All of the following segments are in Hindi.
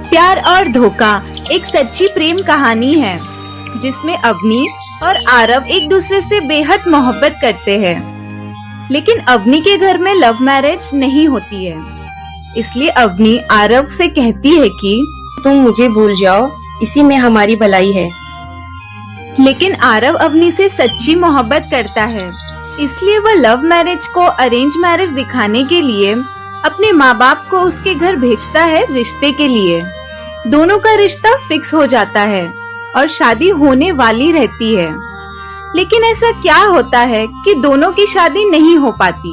प्यार और धोखा एक सच्ची प्रेम कहानी है जिसमें अवनी और आरव एक दूसरे से बेहद मोहब्बत करते हैं। लेकिन अवनी के घर में लव मैरिज नहीं होती है, इसलिए अवनी आरव से कहती है कि तुम मुझे भूल जाओ, इसी में हमारी भलाई है। लेकिन आरव अवनी से सच्ची मोहब्बत करता है, इसलिए वह लव मैरिज को अरेंज मैरिज दिखाने के लिए अपने माँ बाप को उसके घर भेजता है रिश्ते के लिए। दोनों का रिश्ता फिक्स हो जाता है और शादी होने वाली रहती है। लेकिन ऐसा क्या होता है कि दोनों की शादी नहीं हो पाती।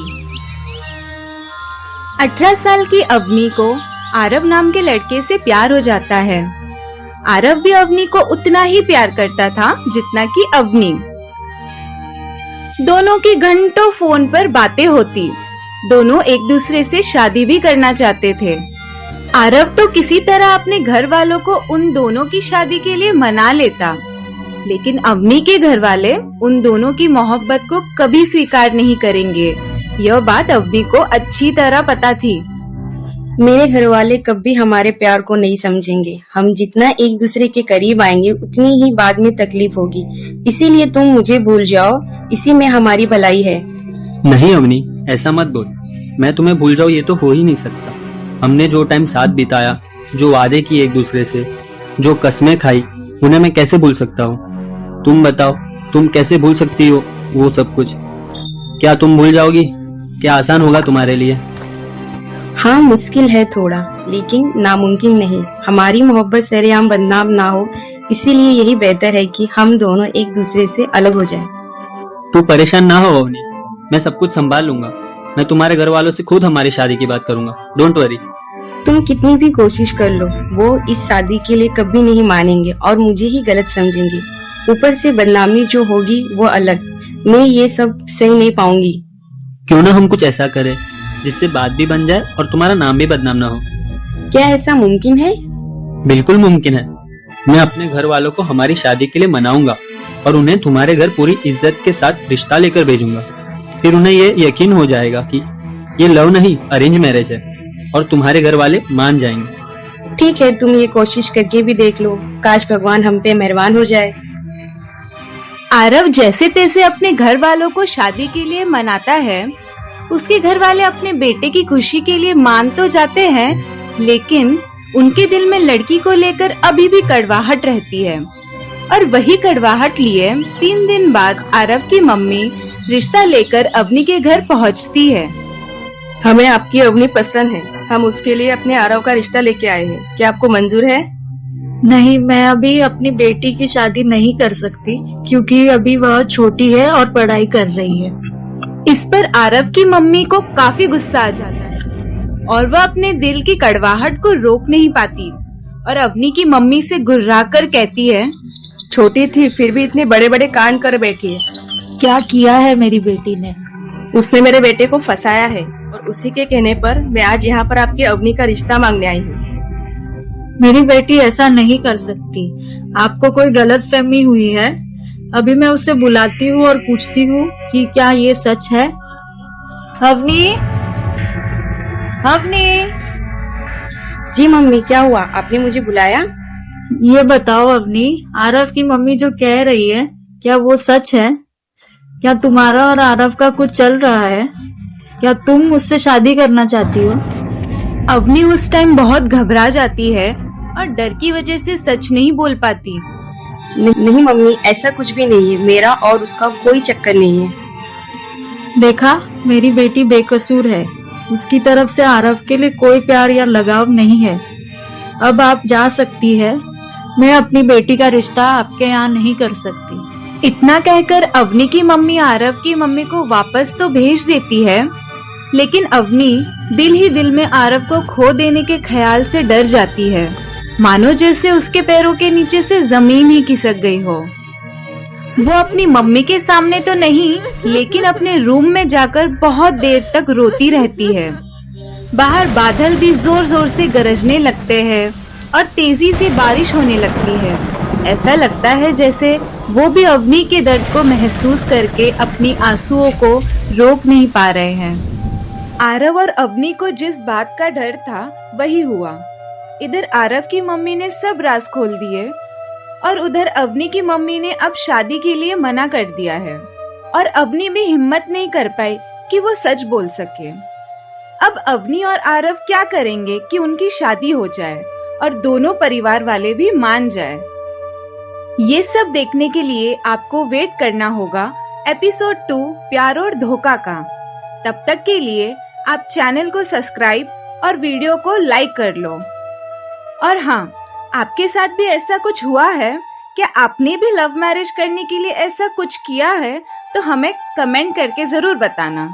18 साल की अवनी को आरव नाम के लड़के से प्यार हो जाता है। आरव भी अवनी को उतना ही प्यार करता था जितना कि अवनी। दोनों की घंटों फोन पर बातें होती। दोनों एक दूसरे से शादी भी करना चाहते थे। आरव तो किसी तरह अपने घर वालों को उन दोनों की शादी के लिए मना लेता, लेकिन अवनी के घर वाले उन दोनों की मोहब्बत को कभी स्वीकार नहीं करेंगे। यह बात अवनी को अच्छी तरह पता थी। मेरे घर वाले कभी हमारे प्यार को नहीं समझेंगे। हम जितना एक दूसरे के करीब आएंगे उतनी ही बाद में तकलीफ होगी। इसीलिए तुम मुझे भूल जाओ, इसी में हमारी भलाई है। नहीं अवनी, ऐसा मत बोल। मैं तुम्हें भूल जाऊँ ये तो हो ही नहीं सकता। हमने जो टाइम साथ बिताया, जो वादे किए एक दूसरे से, जो कस्में खाई, उन्हें मैं कैसे भूल सकता हूँ। तुम बताओ, तुम कैसे भूल सकती हो वो सब कुछ? क्या तुम भूल जाओगी? क्या आसान होगा तुम्हारे लिए? हाँ, मुश्किल है थोड़ा, लेकिन नामुमकिन नहीं। हमारी मोहब्बत सरेआम बदनाम ना हो, इसीलिए यही बेहतर है कि हम दोनों एक दूसरे से अलग हो जाएं। तू परेशान ना हो अवनी, मैं सब कुछ संभाल लूंगा। मैं तुम्हारे घर वालों से खुद हमारी शादी की बात करूंगा। Don't worry. तुम कितनी भी कोशिश कर लो, वो इस शादी के लिए कभी नहीं मानेंगे और मुझे ही गलत समझेंगे। ऊपर से बदनामी जो होगी वो अलग। मैं ये सब सही नहीं पाऊंगी। क्यों ना हम कुछ ऐसा करें जिससे बात भी बन जाए और तुम्हारा नाम भी बदनाम ना हो। क्या ऐसा मुमकिन है? बिल्कुल मुमकिन है। मैं अपने घर वालों को हमारी शादी के लिए मनाऊंगा और उन्हें तुम्हारे घर पूरी इज्जत के साथ रिश्ता लेकर भेजूंगा। फिर उन्हें ये यकीन हो जाएगा कि ये लव नहीं अरेंज मैरिज है और तुम्हारे घर वाले मान जाएंगे। ठीक है, तुम ये कोशिश करके भी देख लो। काश भगवान हम पे मेहरबान हो जाए। आरव जैसे तैसे अपने घर वालों को शादी के लिए मनाता है। उसके घर वाले अपने बेटे की खुशी के लिए मान तो जाते हैं, लेकिन उनके दिल में लड़की को लेकर अभी भी कड़वाहट रहती है। और वही कड़वाहट लिए 3 दिन बाद आरव की मम्मी रिश्ता लेकर अवनी के घर पहुंचती है। हमें आपकी अवनी पसंद है। हम उसके लिए अपने आरव का रिश्ता लेके आए हैं। क्या आपको मंजूर है? नहीं, मैं अभी अपनी बेटी की शादी नहीं कर सकती क्योंकि अभी वह छोटी है और पढ़ाई कर रही है। इस पर आरव की मम्मी को काफी गुस्सा आ जाता है और वह अपने दिल की कड़वाहट को रोक नहीं पाती और अवनी की मम्मी से गुर्राकर कहती है, छोटी थी फिर भी इतने बड़े बड़े कांड कर बैठी है। क्या किया है मेरी बेटी ने? उसने मेरे बेटे को फंसाया है और उसी के कहने पर मैं आज यहाँ पर आपकी अवनी का रिश्ता मांगने आई हूँ। मेरी बेटी ऐसा नहीं कर सकती। आपको कोई गलतफहमी हुई है। अभी मैं उसे बुलाती हूँ और पूछती हूँ कि क्या ये सच है। अवनी, अवनी। जी मम्मी, क्या हुआ? आपने मुझे बुलाया? ये बताओ अवनी, आरव की मम्मी जो कह रही है क्या वो सच है? क्या तुम्हारा और आरव का कुछ चल रहा है? क्या तुम मुझसे शादी करना चाहती हो? अवनी उस टाइम बहुत घबरा जाती है और डर की वजह से सच नहीं बोल पाती। नहीं मम्मी, ऐसा कुछ भी नहीं है। मेरा और उसका कोई चक्कर नहीं है। देखा, मेरी बेटी बेकसूर है। उसकी तरफ से आरव के लिए कोई प्यार या लगाव नहीं है। अब आप जा सकती है। मैं अपनी बेटी का रिश्ता आपके यहाँ नहीं कर सकती। इतना कहकर अवनी की मम्मी आरव की मम्मी को वापस तो भेज देती है, लेकिन अवनी दिल ही दिल में आरव को खो देने के ख्याल से डर जाती है, मानो जैसे उसके पैरों के नीचे से जमीन ही खिसक गई हो। वो अपनी मम्मी के सामने तो नहीं, लेकिन अपने रूम में जाकर बहुत देर तक रोती रहती है। बाहर बादल भी जोर जोर से गरजने लगते हैं और तेजी से बारिश होने लगती है। ऐसा लगता है जैसे वो भी अवनी के दर्द को महसूस करके अपनी आंसुओं को रोक नहीं पा रहे हैं। आरव और अवनी को जिस बात का डर था वही हुआ। इधर आरव की मम्मी ने सब राज खोल दिए और उधर अवनी की मम्मी ने अब शादी के लिए मना कर दिया है और अवनी भी हिम्मत नहीं कर पाई कि वो सच बोल सके। अब अवनी और आरव क्या करेंगे कि उनकी शादी हो जाए और दोनों परिवार वाले भी मान जाए। ये सब देखने के लिए आपको वेट करना होगा एपिसोड 2 प्यार और धोखा का। तब तक के लिए आप चैनल को सब्सक्राइब और वीडियो को लाइक कर लो। और हाँ, आपके साथ भी ऐसा कुछ हुआ है? क्या आपने भी लव मैरिज करने के लिए ऐसा कुछ किया है? तो हमें कमेंट करके जरूर बताना।